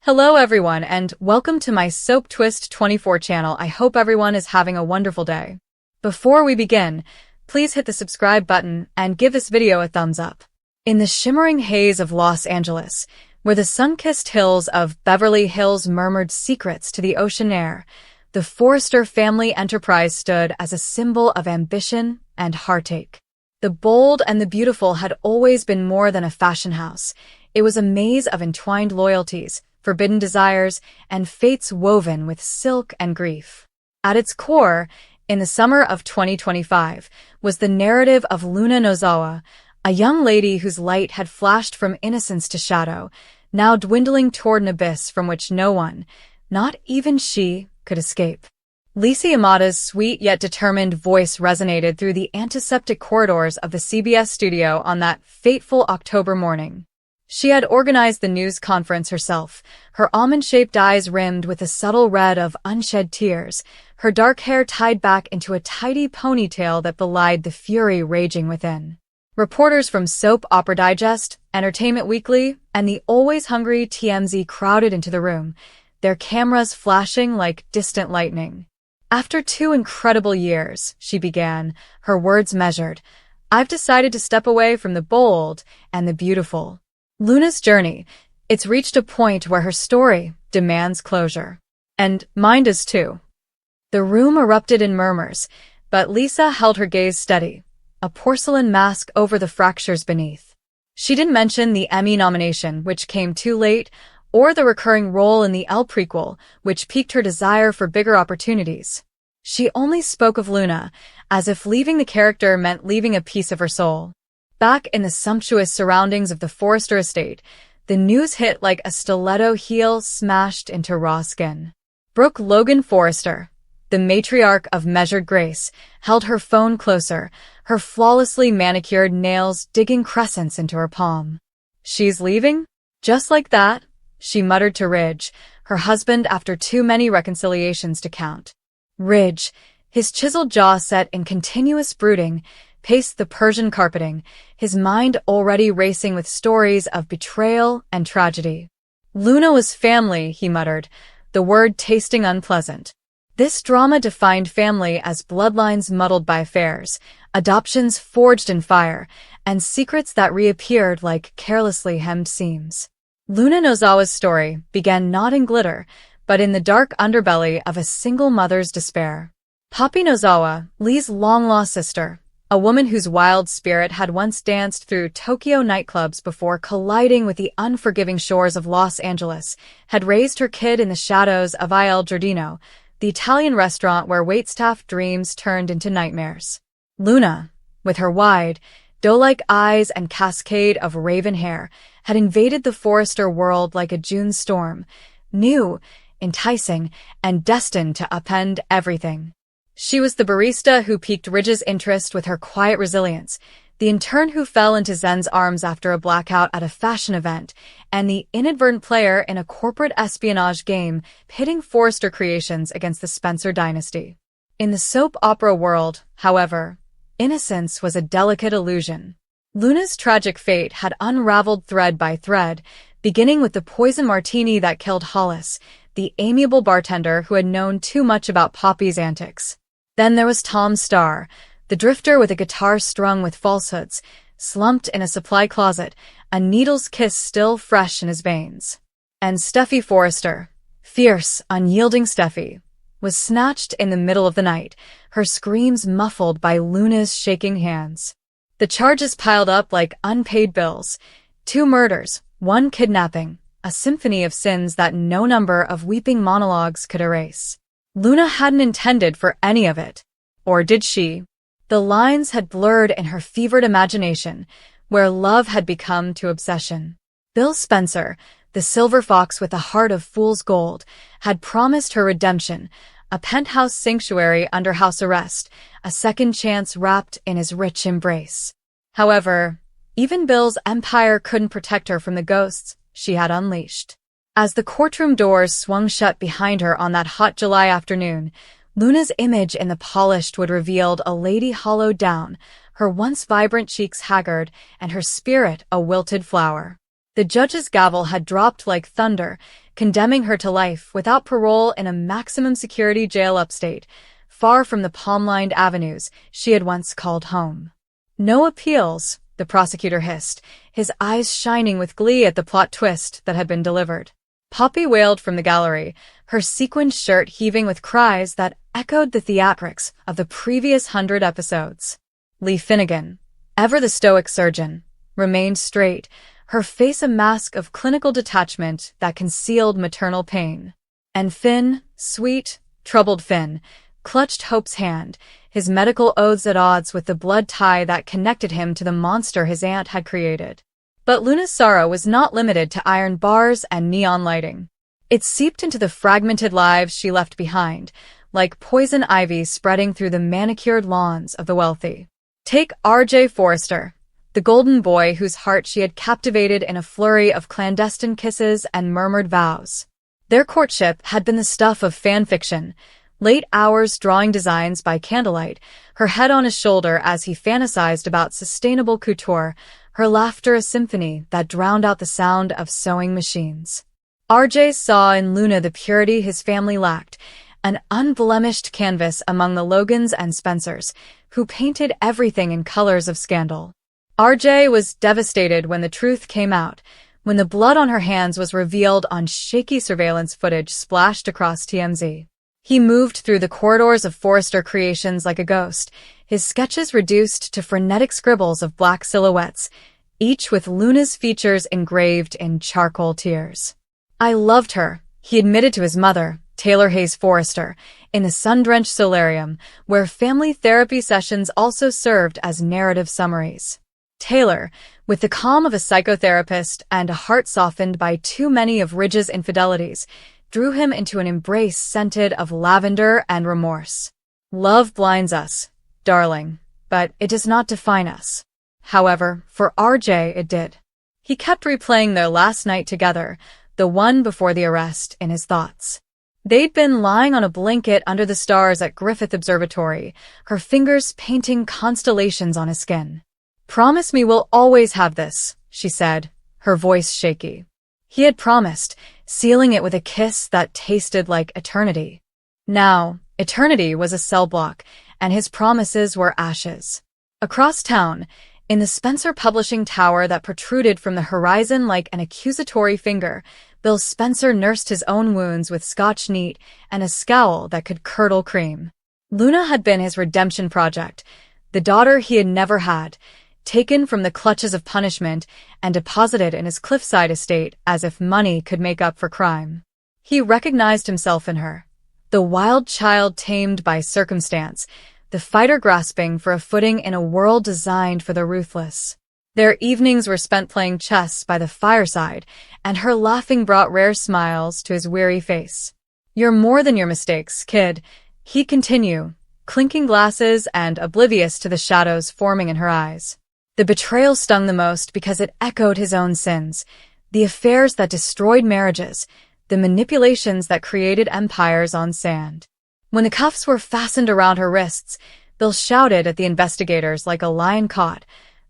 Hello everyone and welcome to my Soap Twist 24 channel. I hope everyone is having a wonderful day. Before we begin, please hit the subscribe button and give this video a thumbs up. In the shimmering haze of Los Angeles, where the sun-kissed hills of Beverly Hills murmured secrets to the ocean air, the Forrester family enterprise stood as a symbol of ambition and heartache. The bold and the beautiful had always been more than a fashion house. It was a maze of entwined loyalties, forbidden desires, and fates woven with silk and grief. At its core, in the summer of 2025, was the narrative of Luna Nozawa, a young lady whose light had flashed from innocence to shadow, now dwindling toward an abyss from which no one, not even she, could escape. Lisa Yamada's sweet yet determined voice resonated through the antiseptic corridors of the CBS studio on that fateful October morning. She had organized the news conference herself, her almond-shaped eyes rimmed with a subtle red of unshed tears, her dark hair tied back into a tidy ponytail that belied the fury raging within. Reporters from Soap Opera Digest, Entertainment Weekly, and the always hungry TMZ crowded into the room, their cameras flashing like distant lightning. "After 2 incredible years," she began, her words measured, "I've decided to step away from the bold and the beautiful. Luna's journey, it's reached a point where her story demands closure. And mine does too." The room erupted in murmurs, but Lisa held her gaze steady, a porcelain mask over the fractures beneath. She didn't mention the Emmy nomination, which came too late, or the recurring role in the Elle prequel, which piqued her desire for bigger opportunities. She only spoke of Luna, as if leaving the character meant leaving a piece of her soul. Back in the sumptuous surroundings of the Forrester estate, the news hit like a stiletto heel smashed into raw skin. Brooke Logan Forrester, the matriarch of measured grace, held her phone closer, her flawlessly manicured nails digging crescents into her palm. "She's leaving? Just like that?" she muttered to Ridge, her husband after too many reconciliations to count. Ridge, his chiseled jaw set in continuous brooding, paced the Persian carpeting, his mind already racing with stories of betrayal and tragedy. "Luna was family," he muttered, the word tasting unpleasant. This drama defined family as bloodlines muddled by affairs, adoptions forged in fire, and secrets that reappeared like carelessly hemmed seams. Luna Nozawa's story began not in glitter, but in the dark underbelly of a single mother's despair. Poppy Nozawa, Lee's long-lost sister, a woman whose wild spirit had once danced through Tokyo nightclubs before colliding with the unforgiving shores of Los Angeles, had raised her kid in the shadows of Il Giardino, the Italian restaurant where waitstaff dreams turned into nightmares. Luna, with her wide, doe-like eyes and cascade of raven hair, had invaded the Forrester world like a June storm, new, enticing, and destined to upend everything. She was the barista who piqued Ridge's interest with her quiet resilience, the intern who fell into Zen's arms after a blackout at a fashion event, and the inadvertent player in a corporate espionage game pitting Forrester Creations against the Spencer dynasty. In the soap opera world, however, innocence was a delicate illusion. Luna's tragic fate had unraveled thread by thread, beginning with the poison martini that killed Hollis, the amiable bartender who had known too much about Poppy's antics. Then there was Tom Starr, the drifter with a guitar strung with falsehoods, slumped in a supply closet, a needle's kiss still fresh in his veins. And Steffi Forrester, fierce, unyielding Steffi, was snatched in the middle of the night, her screams muffled by Luna's shaking hands. The charges piled up like unpaid bills. 2 murders, 1 kidnapping, a symphony of sins that no number of weeping monologues could erase. Luna hadn't intended for any of it. Or did she? The lines had blurred in her fevered imagination, where love had become to obsession. Bill Spencer, the silver fox with a heart of fool's gold, had promised her redemption, a penthouse sanctuary under house arrest, a second chance wrapped in his rich embrace. However, even Bill's empire couldn't protect her from the ghosts she had unleashed. As the courtroom doors swung shut behind her on that hot July afternoon, Luna's image in the polished wood revealed a lady hollowed down, her once vibrant cheeks haggard, and her spirit a wilted flower. The judge's gavel had dropped like thunder, condemning her to life without parole in a maximum security jail upstate, far from the palm-lined avenues she had once called home. "No appeals," the prosecutor hissed, his eyes shining with glee at the plot twist that had been delivered. Poppy wailed from the gallery, her sequined shirt heaving with cries that echoed the theatrics of the previous 100 episodes. Lee Finnegan, ever the stoic surgeon, remained straight, her face a mask of clinical detachment that concealed maternal pain. And Finn, sweet, troubled Finn, clutched Hope's hand, his medical oaths at odds with the blood tie that connected him to the monster his aunt had created. But Luna's sorrow was not limited to iron bars and neon lighting. It seeped into the fragmented lives she left behind, like poison ivy spreading through the manicured lawns of the wealthy. Take R.J. Forrester, the golden boy whose heart she had captivated in a flurry of clandestine kisses and murmured vows. Their courtship had been the stuff of fan fiction, late hours drawing designs by candlelight, her head on his shoulder as he fantasized about sustainable couture, her laughter a symphony that drowned out the sound of sewing machines. RJ saw in Luna the purity his family lacked, an unblemished canvas among the Logans and Spencers, who painted everything in colors of scandal. RJ was devastated when the truth came out, when the blood on her hands was revealed on shaky surveillance footage splashed across TMZ. He moved through the corridors of Forrester Creations like a ghost, his sketches reduced to frenetic scribbles of black silhouettes, each with Luna's features engraved in charcoal tears. "I loved her," he admitted to his mother, Taylor Hayes Forrester, in the sun-drenched solarium, where family therapy sessions also served as narrative summaries. Taylor, with the calm of a psychotherapist and a heart softened by too many of Ridge's infidelities, drew him into an embrace scented of lavender and remorse. "Love blinds us, darling, but it does not define us." However, for RJ it did. He kept replaying their last night together, the one before the arrest, in his thoughts. They'd been lying on a blanket under the stars at Griffith Observatory, her fingers painting constellations on his skin. "Promise me we'll always have this," she said, her voice shaky. He had promised, sealing it with a kiss that tasted like eternity. Now, eternity was a cell block, and his promises were ashes. Across town, in the Spencer Publishing Tower that protruded from the horizon like an accusatory finger, Bill Spencer nursed his own wounds with Scotch neat and a scowl that could curdle cream. Luna had been his redemption project, the daughter he had never had, taken from the clutches of punishment and deposited in his cliffside estate as if money could make up for crime. He recognized himself in her, the wild child tamed by circumstance, the fighter grasping for a footing in a world designed for the ruthless. Their evenings were spent playing chess by the fireside, and her laughing brought rare smiles to his weary face. "You're more than your mistakes, kid," he'd continue, clinking glasses and oblivious to the shadows forming in her eyes. The betrayal stung the most because it echoed his own sins, the affairs that destroyed marriages, the manipulations that created empires on sand. When the cuffs were fastened around her wrists, Bill shouted at the investigators like a lion caught,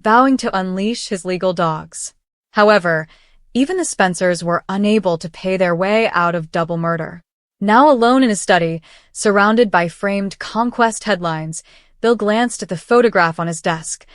vowing to unleash his legal dogs. However, even the Spencers were unable to pay their way out of double murder. Now alone in his study, surrounded by framed conquest headlines, Bill glanced at the photograph on his desk.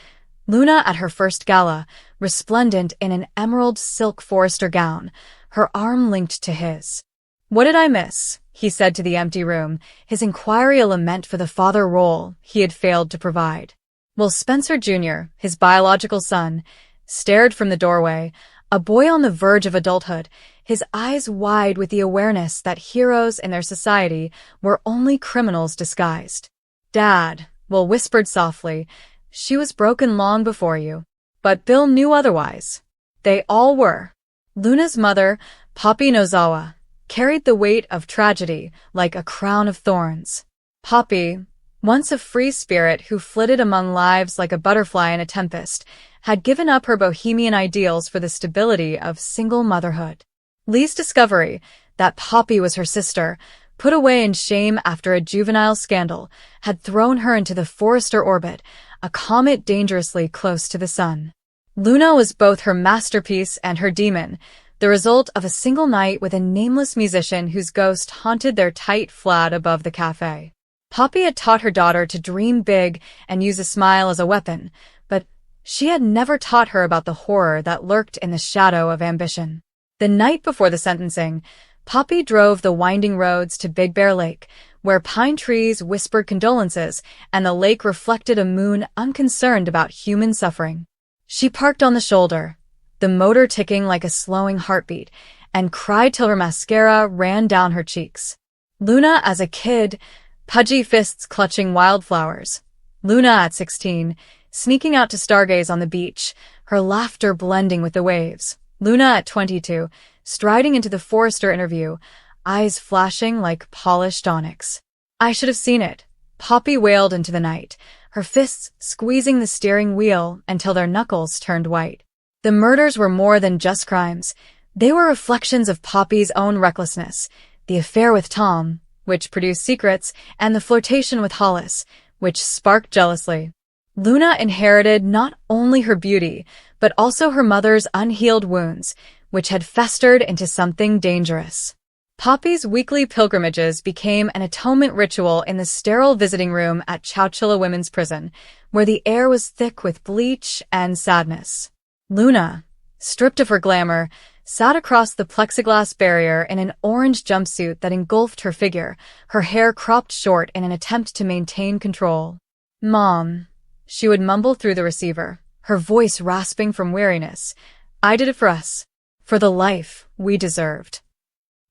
Luna at her first gala, resplendent in an emerald silk Forrester gown, her arm linked to his. "What did I miss?" he said to the empty room, his inquiry a lament for the father role he had failed to provide. Will Spencer Jr., his biological son, stared from the doorway, a boy on the verge of adulthood, his eyes wide with the awareness that heroes in their society were only criminals disguised. "Dad," Will whispered softly, "she was broken long before you." But Bill knew otherwise. They all were. Luna's mother, Poppy Nozawa, carried the weight of tragedy like a crown of thorns. Poppy, once a free spirit who flitted among lives like a butterfly in a tempest, had given up her bohemian ideals for the stability of single motherhood. Lee's discovery that Poppy was her sister, put away in shame after a juvenile scandal, had thrown her into the Forrester orbit, a comet dangerously close to the sun. Luna was both her masterpiece and her demon, the result of a single night with a nameless musician whose ghost haunted their tight flat above the cafe. Poppy had taught her daughter to dream big and use a smile as a weapon, but she had never taught her about the horror that lurked in the shadow of ambition. The night before the sentencing, Poppy drove the winding roads to Big Bear Lake, where pine trees whispered condolences and the lake reflected a moon unconcerned about human suffering. She parked on the shoulder, the motor ticking like a slowing heartbeat, and cried till her mascara ran down her cheeks. Luna as a kid, pudgy fists clutching wildflowers. Luna at 16, sneaking out to stargaze on the beach, her laughter blending with the waves. Luna at 22, striding into the Forrester interview, eyes flashing like polished onyx. "I should have seen it," Poppy wailed into the night, her fists squeezing the steering wheel until their knuckles turned white. The murders were more than just crimes. They were reflections of Poppy's own recklessness, the affair with Tom, which produced secrets, and the flirtation with Hollis, which sparked jealousy. Luna inherited not only her beauty, but also her mother's unhealed wounds, which had festered into something dangerous. Poppy's weekly pilgrimages became an atonement ritual in the sterile visiting room at Chowchilla Women's Prison, where the air was thick with bleach and sadness. Luna, stripped of her glamour, sat across the plexiglass barrier in an orange jumpsuit that engulfed her figure, her hair cropped short in an attempt to maintain control. "Mom," she would mumble through the receiver, her voice rasping from weariness. "I did it for us. For the life we deserved."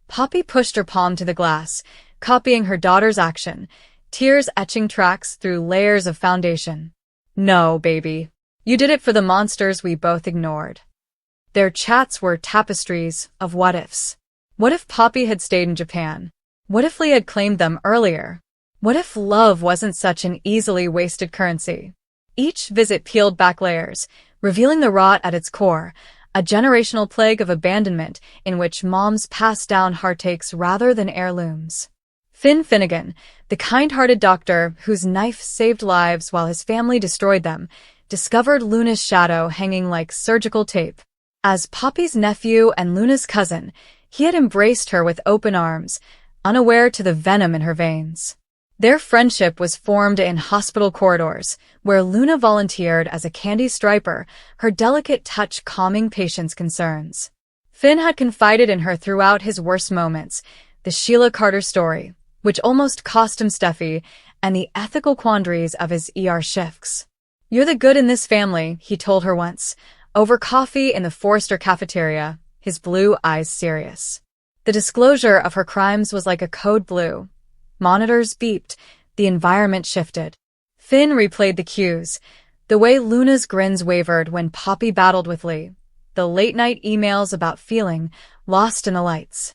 Poppy pushed her palm to the glass, copying her daughter's action, tears etching tracks through layers of foundation. "No, baby. You did it for the monsters we both ignored." Their chats were tapestries of what-ifs. What if Poppy had stayed in Japan? What if Lee had claimed them earlier? What if love wasn't such an easily wasted currency? Each visit peeled back layers, revealing the rot at its core, a generational plague of abandonment in which moms pass down heartaches rather than heirlooms. Finn Finnegan, the kind-hearted doctor whose knife saved lives while his family destroyed them, discovered Luna's shadow hanging like surgical tape. As Poppy's nephew and Luna's cousin, he had embraced her with open arms, unaware to the venom in her veins. Their friendship was formed in hospital corridors, where Luna volunteered as a candy striper, her delicate touch calming patients' concerns. Finn had confided in her throughout his worst moments, the Sheila Carter story, which almost cost him Steffi, and the ethical quandaries of his ER shifts. "You're the good in this family," he told her once, over coffee in the Forrester cafeteria, his blue eyes serious. The disclosure of her crimes was like a code blue. Monitors beeped, the environment shifted. Finn replayed the cues, the way Luna's grins wavered when Poppy battled with Lee, the late-night emails about feeling lost in the lights.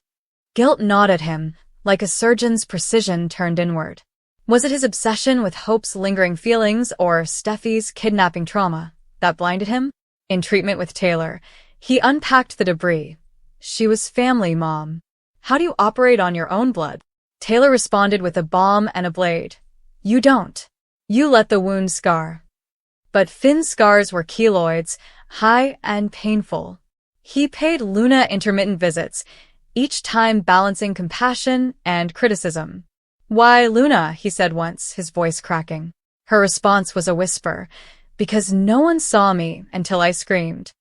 Guilt gnawed at him, like a surgeon's precision turned inward. Was it his obsession with Hope's lingering feelings or Steffi's kidnapping trauma that blinded him? In treatment with Taylor, he unpacked the debris. "She was family, Mom. How do you operate on your own blood?" Taylor responded with a balm and a blade. "You don't. You let the wound scar." But Finn's scars were keloids, high and painful. He paid Luna intermittent visits, each time balancing compassion and criticism. "Why, Luna," he said once, his voice cracking. Her response was a whisper, "Because no one saw me until I screamed."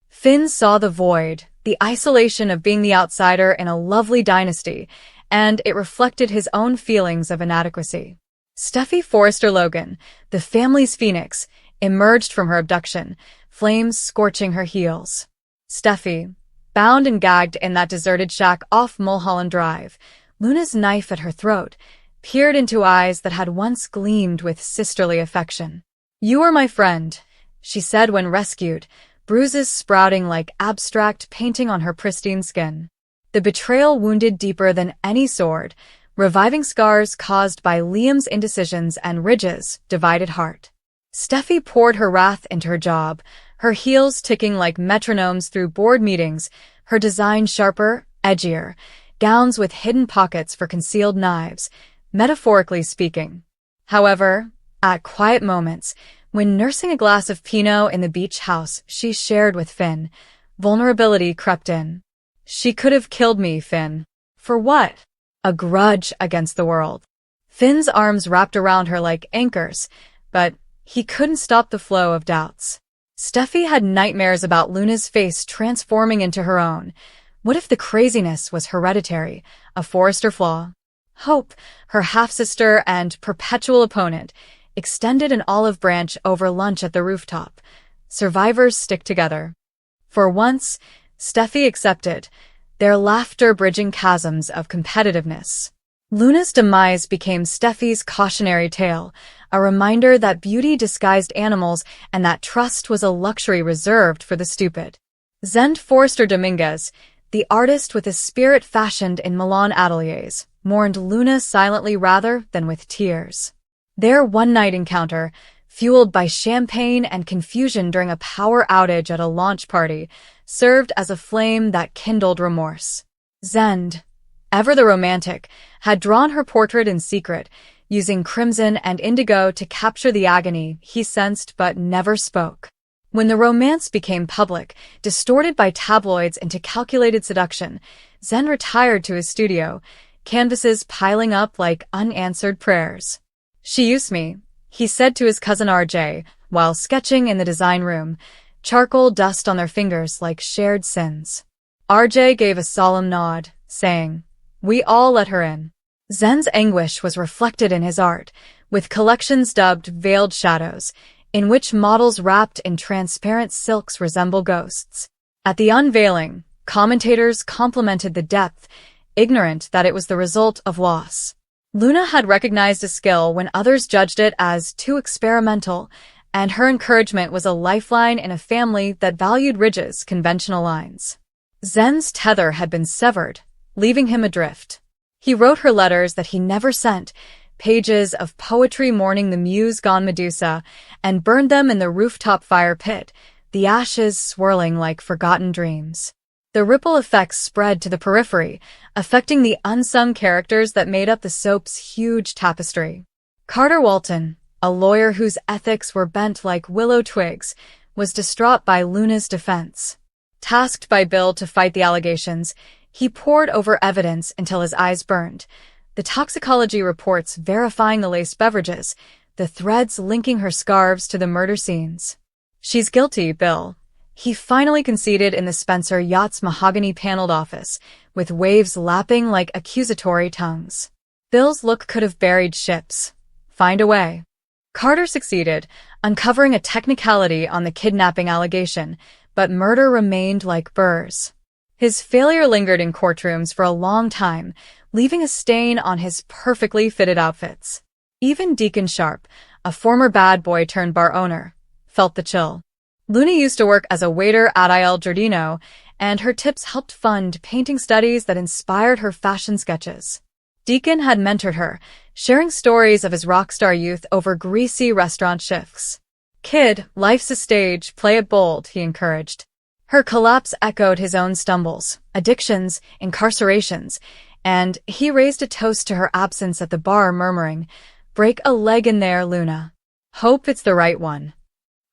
Finn saw the void, the isolation of being the outsider in a lovely dynasty, and it reflected his own feelings of inadequacy. Steffi Forrester Logan, the family's phoenix, emerged from her abduction, flames scorching her heels. Steffi, bound and gagged in that deserted shack off Mulholland Drive, Luna's knife at her throat, peered into eyes that had once gleamed with sisterly affection. "You are my friend," she said when rescued, bruises sprouting like abstract painting on her pristine skin. The betrayal wounded deeper than any sword, reviving scars caused by Liam's indecisions and Ridge's divided heart. Steffi poured her wrath into her job, her heels ticking like metronomes through board meetings, her design sharper, edgier, gowns with hidden pockets for concealed knives, metaphorically speaking. However, at quiet moments, when nursing a glass of Pinot in the beach house she shared with Finn, vulnerability crept in. She could have killed me, Finn. For what? A grudge against the world. Finn's arms wrapped around her like anchors, but he couldn't stop the flow of doubts. Steffi had nightmares about Luna's face transforming into her own. What if the craziness was hereditary, a Forrester flaw? Hope, her half-sister and perpetual opponent, extended an olive branch over lunch at the rooftop. Survivors stick together. For once, Steffi accepted, their laughter bridging chasms of competitiveness. Luna's demise became Steffi's cautionary tale, a reminder that beauty disguised animals and that trust was a luxury reserved for the stupid. Zend Forrester Dominguez, the artist with a spirit fashioned in Milan ateliers, mourned Luna silently rather than with tears. Their one-night encounter, fueled by champagne and confusion during a power outage at a launch party, served as a flame that kindled remorse. Zend, ever the romantic, had drawn her portrait in secret, using crimson and indigo to capture the agony he sensed but never spoke. When the romance became public, distorted by tabloids into calculated seduction, Zend retired to his studio, canvases piling up like unanswered prayers. "She used me," he said to his cousin RJ, while sketching in the design room, charcoal dust on their fingers like shared sins. RJ gave a solemn nod, saying, "We all let her in." Zend's anguish was reflected in his art, with collections dubbed Veiled Shadows, in which models wrapped in transparent silks resemble ghosts. At the unveiling, commentators complimented the depth, ignorant that it was the result of loss. Luna had recognized a skill when others judged it as too experimental, and her encouragement was a lifeline in a family that valued Ridge's conventional lines. Zend's tether had been severed, leaving him adrift. He wrote her letters that he never sent, pages of poetry mourning the muse gone Medusa, and burned them in the rooftop fire pit, the ashes swirling like forgotten dreams. The ripple effects spread to the periphery, affecting the unsung characters that made up the soap's huge tapestry. Carter Walton, a lawyer whose ethics were bent like willow twigs, was distraught by Luna's defense. Tasked by Bill to fight the allegations, he pored over evidence until his eyes burned. The toxicology reports verifying the laced beverages, the threads linking her scarves to the murder scenes. "She's guilty, Bill." He finally conceded in the Spencer Yacht's mahogany-paneled office, with waves lapping like accusatory tongues. Bill's look could have buried ships. Find a way. Carter succeeded, uncovering a technicality on the kidnapping allegation, but murder remained like burrs. His failure lingered in courtrooms for a long time, leaving a stain on his perfectly fitted outfits. Even Deacon Sharp, a former bad boy turned bar owner, felt the chill. Luna used to work as a waiter at Il Giardino, and her tips helped fund painting studies that inspired her fashion sketches. Deacon had mentored her, sharing stories of his rock star youth over greasy restaurant shifts. "Kid, life's a stage, play it bold," he encouraged. Her collapse echoed his own stumbles, addictions, incarcerations, and he raised a toast to her absence at the bar, murmuring, "Break a leg in there, Luna. Hope it's the right one."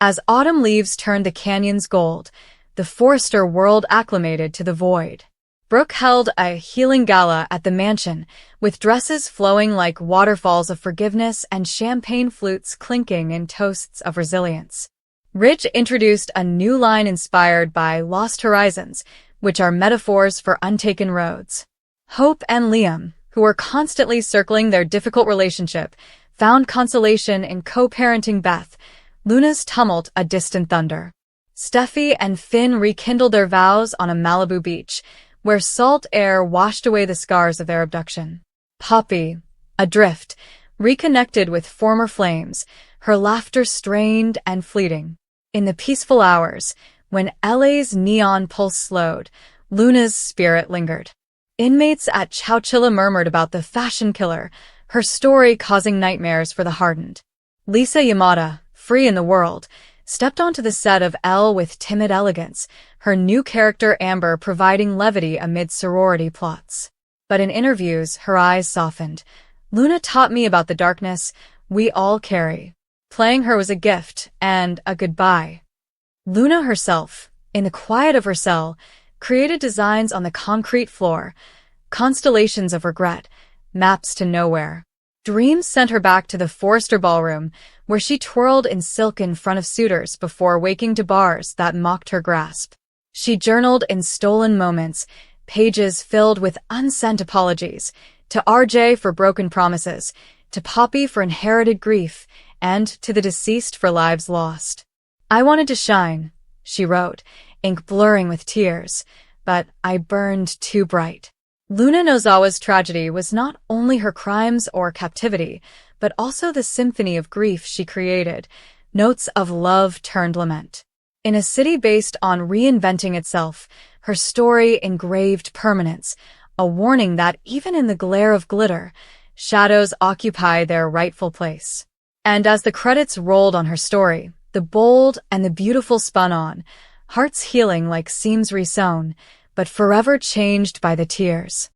As autumn leaves turned the canyons gold, the Forrester world acclimated to the void. Brooke held a healing gala at the mansion, with dresses flowing like waterfalls of forgiveness and champagne flutes clinking in toasts of resilience. Ridge introduced a new line inspired by Lost Horizons, which are metaphors for untaken roads. Hope and Liam, who were constantly circling their difficult relationship, found consolation in co-parenting Beth, Luna's tumult a distant thunder. Steffi and Finn rekindled their vows on a Malibu beach, where salt air washed away the scars of their abduction. Poppy, adrift, reconnected with former flames, her laughter strained and fleeting. In the peaceful hours, when LA's neon pulse slowed, Luna's spirit lingered. Inmates at Chowchilla murmured about the fashion killer, her story causing nightmares for the hardened. Lisa Yamada, free in the world, stepped onto the set of Elle with timid elegance, her new character Amber providing levity amid sorority plots. But in interviews, her eyes softened. "Luna taught me about the darkness we all carry. Playing her was a gift and a goodbye." Luna herself, in the quiet of her cell, created designs on the concrete floor, constellations of regret, maps to nowhere. Dreams sent her back to the Forrester ballroom, where she twirled in silk in front of suitors before waking to bars that mocked her grasp. She journaled in stolen moments, pages filled with unsent apologies, to RJ for broken promises, to Poppy for inherited grief, and to the deceased for lives lost. "I wanted to shine," she wrote, ink blurring with tears, "but I burned too bright." Luna Nozawa's tragedy was not only her crimes or captivity, but also the symphony of grief she created, notes of love turned lament. In a city based on reinventing itself, her story engraved permanence, a warning that even in the glare of glitter, shadows occupy their rightful place. And as the credits rolled on her story, the bold and the beautiful spun on, hearts healing like seams resewn, but forever changed by the tears.